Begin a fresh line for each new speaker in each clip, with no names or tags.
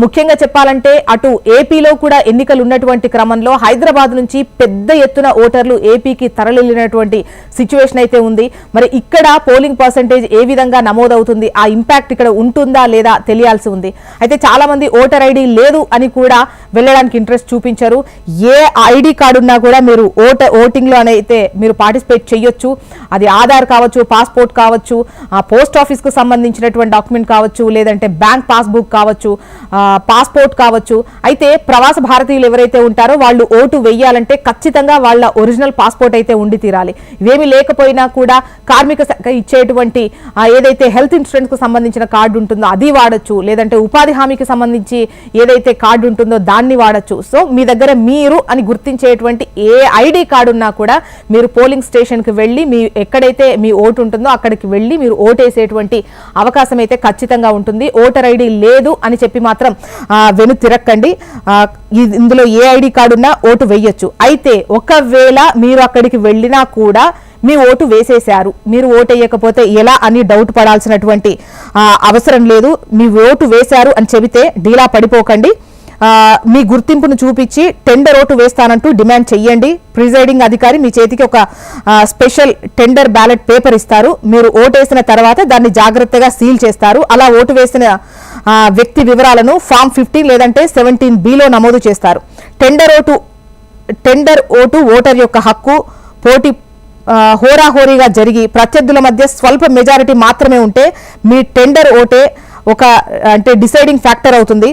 ముఖ్యంగా చెప్పాలంటే అటు ఏపీలో కూడా ఎన్నికలు ఉన్నటువంటి క్రమంలో హైదరాబాద్ నుంచి పెద్ద ఎత్తున ఓటర్లు ఏపీకి తరలినటువంటి సిచ్యువేషన్ అయితే ఉంది. మరి ఇక్కడ పోలింగ్ పర్సెంటేజ్ ఏ విధంగా నమోదవుతుంది, ఆ ఇంపాక్ట్ ఇక్కడ ఉంటుందా లేదా తెలియాల్సి ఉంది. అయితే చాలా మంది ఓటర్ ఐడి లేదు అని కూడా వెళ్ళడానికి ఇంట్రెస్ట్ చూపించారు. ఏ ఐడి కార్డు ఉన్నా కూడా మీరు ఓటింగ్ లో అయితే మీరు పార్టిసిపేట్ చేయొచ్చు. అది ఆధార్ కావచ్చు, పాస్పోర్ట్ కావచ్చు, పోస్ట్ ఆఫీస్ కు సంబంధించినటువంటి డాక్యుమెంట్ కావచ్చు, లేదంటే బ్యాంక్ పాస్బుక్ కావచ్చు, పాస్పోర్ట్ కావచ్చు. అయితే ప్రవాస భారతీయులు ఎవరైతే ఉంటారో వాళ్ళు ఓటు వేయాలంటే ఖచ్చితంగా వాళ్ళ ఒరిజినల్ పాస్పోర్ట్ అయితే ఉండి తీరాలి. ఇవేమి లేకపోయినా కూడా కార్మిక శాఖ ఇచ్చేటువంటి ఏదైతే హెల్త్ ఇన్సూరెన్స్ కు సంబంధించిన కార్డు ఉంటుందో అది వాడచ్చు, లేదంటే ఉపాధి హామీకి సంబంధించి ఏదైతే కార్డు ఉంటుందో దాన్ని వాడచ్చు. సో మీ దగ్గర మీరు అని గుర్తించేటువంటి ఏ ఐడి కార్డు ఉన్నా కూడా మీరు పోలింగ్ స్టేషన్ కి వెళ్ళి మీ ఎక్కడైతే మీ ఓటు ఉంటుందో అక్కడికి వెళ్ళి మీరు ఓటేసేటువంటి అవకాశం అయితే ఖచ్చితంగా ఉంటుంది. ఓటర్ ఐడి లేదు అని చెప్పి మాత్రం వెను తిరక్కండి. ఇందులో ఏ ఐడి కార్డు ఉన్నా ఓటు వేయొచ్చు. అయితే ఒకవేళ మీరు అక్కడికి వెళ్ళినా కూడా మీ ఓటు వేసేశారు, మీరు ఓటు వేయకపోతే ఎలా అని డౌట్ పడాల్సినటువంటి అవసరం లేదు. మీ ఓటు వేశారు అని చెబితే డీలా పడిపోకండి. మీ గుర్తింపును చూపించి టెండర్ ఓటు వేస్తానంటూ డిమాండ్ చెయ్యండి. ప్రిజైడింగ్ అధికారి మీ చేతికి ఒక స్పెషల్ టెండర్ బ్యాలెట్ పేపర్ ఇస్తారు. మీరు ఓటేసిన తర్వాత దాన్ని జాగ్రత్తగా సీల్ చేస్తారు. అలా ఓటు వేసిన వ్యక్తి వివరాలను ఫామ్ 15 లేదంటే 17B లో నమోదు చేస్తారు. టెండర్ ఓటు ఓటర్ యొక్క హక్కు. పోటీ హోరాహోరీగా జరిగి ప్రత్యర్థుల మధ్య స్వల్ప మెజారిటీ మాత్రమే ఉంటే మీ టెండర్ ఓటే ఒక డిసైడింగ్ ఫ్యాక్టర్ అవుతుంది.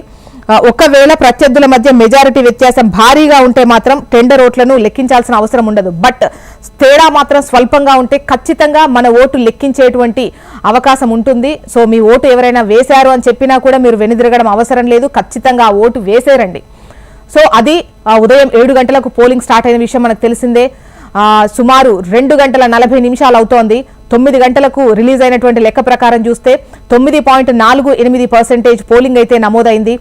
ఒకవేళ ప్రత్యర్థుల మధ్య మెజారిటీ వ్యత్యాసం భారీగా ఉంటే మాత్రం టెండర్ ఓట్లను లెక్కించాల్సిన అవసరం ఉండదు. బట్ తేడా మాత్రం స్వల్పంగా ఉంటే ఖచ్చితంగా మన ఓటు లెక్కించేటువంటి అవకాశం ఉంటుంది. సో మీ ఓటు ఎవరైనా వేశారు అని చెప్పినా కూడా మీరు వెనుదిరగడం అవసరం లేదు. ఖచ్చితంగా ఆ ఓటు వేసేరండి. సో అది ఉదయం 7 గంటలకు పోలింగ్ స్టార్ట్ అయిన విషయం మనకు తెలిసిందే. సుమారు 2 గంటల 40 నిమిషాలు అవుతోంది. 9 గంటలకు రిలీజ్ అయినటువంటి లెక్క ప్రకారం చూస్తే 9.48% పోలింగ్ అయితే నమోదైంది.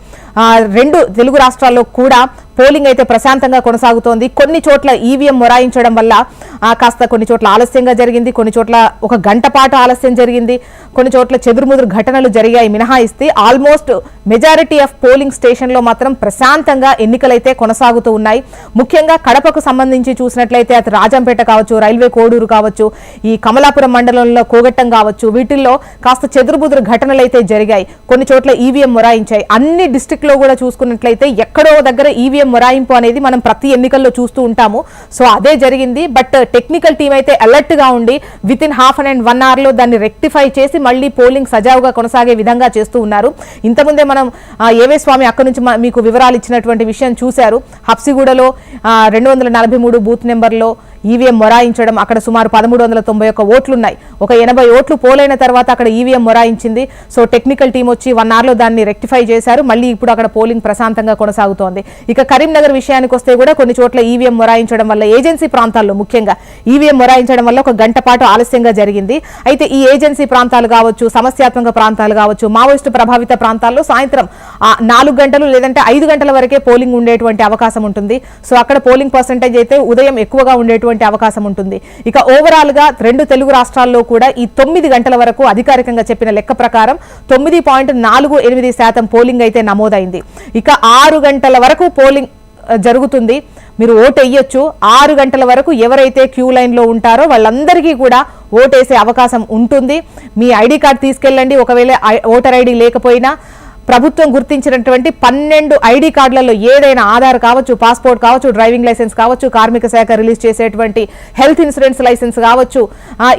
2 తెలుగు రాష్ట్రాల్లో కూడా పోలింగ్ అయితే ప్రశాంతంగా కొనసాగుతోంది. కొన్ని చోట్ల ఈవీఎం మొరాయించడం వల్ల కాస్త కొన్ని చోట్ల ఆలస్యంగా జరిగింది, కొన్ని చోట్ల ఒక గంట పాటు ఆలస్యం జరిగింది, కొన్ని చోట్ల చెదురుముదురు ఘటనలు జరిగాయి మినహాయిస్తే almost majority of polling station లో మాత్రం ప్రశాంతంగా ఎన్నికలైతే కొనసాగుతూ ఉన్నాయి. ముఖ్యంగా కడపకు సంబంధించి చూసినట్లయితే అది రాజంపేట కావచ్చు, రైల్వే కోడూరు కావచ్చు, ఈ కమలాపురం మండలంలో కోగట్టం కావచ్చు, వీటిల్లో కాస్త చెదురుముదురు ఘటనలు అయితే జరిగాయి. కొన్ని చోట్ల ఈవీఎం మొరాయించాయి. అన్ని డిస్ట్రిక్ట్ లో కూడా చూసుకున్నట్లయితే ఎక్కడో దగ్గర ఈవీఎం మొరాయింపు అనేది మనం ప్రతి ఎన్నికల్లో చూస్తూ ఉంటాము. సో అదే జరిగింది. బట్ టెక్నికల్ టీం అయితే అలర్ట్ గా ఉండి with in half and 1 hour లో దాన్ని రెక్టిఫై చేసి మళ్ళీ పోలింగ్ సజావుగా కొనసాగే విధంగా చేస్తూ ఉన్నారు. ఇంతకుముందే మనం ఏవే స్వామి అక్కడి నుంచి మీకు వివరాలు ఇచ్చినటువంటి విషయం చూశారు. హబ్సిగూడలో 243 బూత్ నెంబర్లో ఈవీఎం మొరాయించడం, అక్కడ సుమారు 1391 ఓట్లున్నాయి. ఒక 80 ఓట్లు పోలైన తర్వాత అక్కడ ఈవీఎం మొరాయించింది. సో టెక్నికల్ టీం వచ్చి 1 అవర్ లో దాన్ని రెక్టిఫై చేశారు. మళ్ళీ ఇప్పుడు అక్కడ పోలింగ్ ప్రశాంతంగా కొనసాగుతోంది. ఇక కరీంనగర్ విషయానికి వస్తే కూడా కొన్ని చోట్ల ఈవీఎం మొరాయించడం వల్ల ఏజెన్సీ ప్రాంతాల్లో ముఖ్యంగా ఈవీఎం మొరాయించడం వల్ల ఒక గంట పాటు ఆలస్యంగా జరిగింది. అయితే ఈ ఏజెన్సీ ప్రాంతాలు కావచ్చు, సమస్యాత్మక ప్రాంతాలు కావచ్చు, మావోయిస్టు ప్రభావిత ప్రాంతాల్లో సాయంత్రం 4 గంటలు లేదంటే 5 గంటల వరకే పోలింగ్ ఉండేటువంటి అవకాశం ఉంటుంది. సో అక్కడ పోలింగ్ పర్సెంటేజ్ అయితే ఉదయం ఎక్కువగా ఉండేటువంటి అవకాశం ఉంటుంది. ఇక ఓవరాల్ గా 2 తెలుగు రాష్ట్రాల్లో కూడా ఈ 9 గంటల వరకు అధికారికంగా చెప్పిన లెక్క ప్రకారం 9.48% పోలింగ్ అయితే నమోదైంది. ఇక 6 గంటల వరకు పోలింగ్ జరుగుతుంది. మీరు ఓటు వేయొచ్చు. 6 గంటల వరకు ఎవరైతే క్యూ లైన్ లో ఉంటారో వాళ్ళందరికీ కూడా ఓటేసే అవకాశం ఉంటుంది. మీ ఐడి కార్డు తీసుకెళ్ళండి. ఒకవేళ ఓటర్ ఐడి లేకపోయినా ప్రభుత్వం గుర్తించినటువంటి 12 ఐడి కార్డులలో ఏదైనా ఆధార్ కావచ్చు, పాస్పోర్ట్ కావచ్చు, డ్రైవింగ్ లైసెన్స్ కావచ్చు, కార్మిక శాఖ రిలీజ్ చేసేటువంటి హెల్త్ ఇన్సూరెన్స్ లైసెన్స్ కావచ్చు,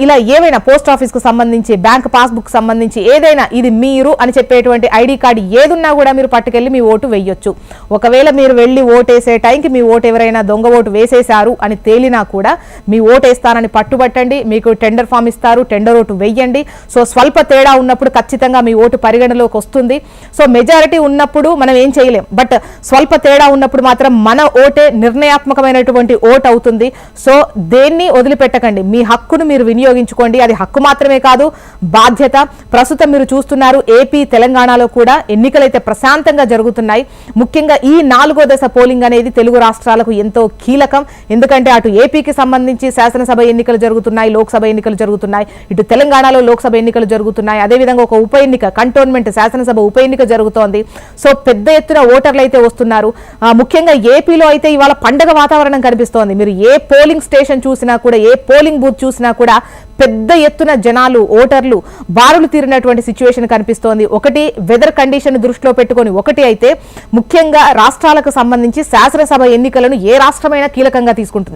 ఇలా ఏవైనా పోస్ట్ ఆఫీస్ కు సంబంధించి, బ్యాంక్ పాస్బుక్ సంబంధించి ఏదైనా ఇది మీరు అని చెప్పేటువంటి ఐడి కార్డు ఏదున్నా కూడా మీరు పట్టుకెళ్లి మీ ఓటు వేయొచ్చు. ఒకవేళ మీరు వెళ్లి ఓటేసే టైంకి మీ ఓటు ఎవరైనా దొంగ ఓటు వేసేశారు అని తేలినా కూడా మీ ఓటు వేస్తానని పట్టుబట్టండి. మీకు టెండర్ ఫామ్ ఇస్తారు, టెండర్ ఓటు వేయండి. సో స్వల్ప తేడా ఉన్నప్పుడు ఖచ్చితంగా మీ ఓటు పరిగణలోకి వస్తుంది. సో మెజారిటీ ఉన్నప్పుడు మనం ఏం చేయలేం. బట్ స్వల్ప తేడా ఉన్నప్పుడు మాత్రం మన ఓటే నిర్ణయాత్మకమైనటువంటి ఓట్ అవుతుంది. సో దేన్ని వదిలిపెట్టకండి. మీ హక్కును మీరు వినియోగించుకోండి. అది హక్కు మాత్రమే కాదు, బాధ్యత. ప్రస్తుతం మీరు చూస్తున్నారు ఏపీ, తెలంగాణలో కూడా ఎన్నికలైతే ప్రశాంతంగా జరుగుతున్నాయి. ముఖ్యంగా ఈ 4వ దశ పోలింగ్ అనేది తెలుగు రాష్ట్రాలకు ఎంతో కీలకం. ఎందుకంటే అటు ఏపీకి సంబంధించి శాసనసభ ఎన్నికలు జరుగుతున్నాయి, లోక్సభ ఎన్నికలు జరుగుతున్నాయి. ఇటు తెలంగాణలో లోక్సభ ఎన్నికలు జరుగుతున్నాయి. అదేవిధంగా ఒక ఉప ఎన్నిక, కంటోన్మెంట్ శాసనసభ ఉప ఎన్నిక జరుగుతోంది. సో పెద్ద ఎత్తున ఓటర్లు అయితే వస్తున్నారు. ముఖ్యంగా ఏపీలో అయితే ఇవాళ పండగ వాతావరణం కనిపిస్తోంది. మీరు ఏ పోలింగ్ స్టేషన్ చూసినా కూడా, ఏ పోలింగ్ బూత్ చూసినా కూడా పెద్ద ఎత్తున జనాలు, ఓటర్లు బారులు తీరినటువంటి సిచ్యువేషన్ కనిపిస్తోంది. ఒకటి వెదర్ కండిషన్ దృష్టిలో పెట్టుకొని, ఒకటి అయితే ముఖ్యంగా రాష్ట్రాలకు సంబంధించి శాసనసభ ఎన్నికలను ఏ రాష్ట్రమైనా కీలకంగా తీసుకుంటుంది.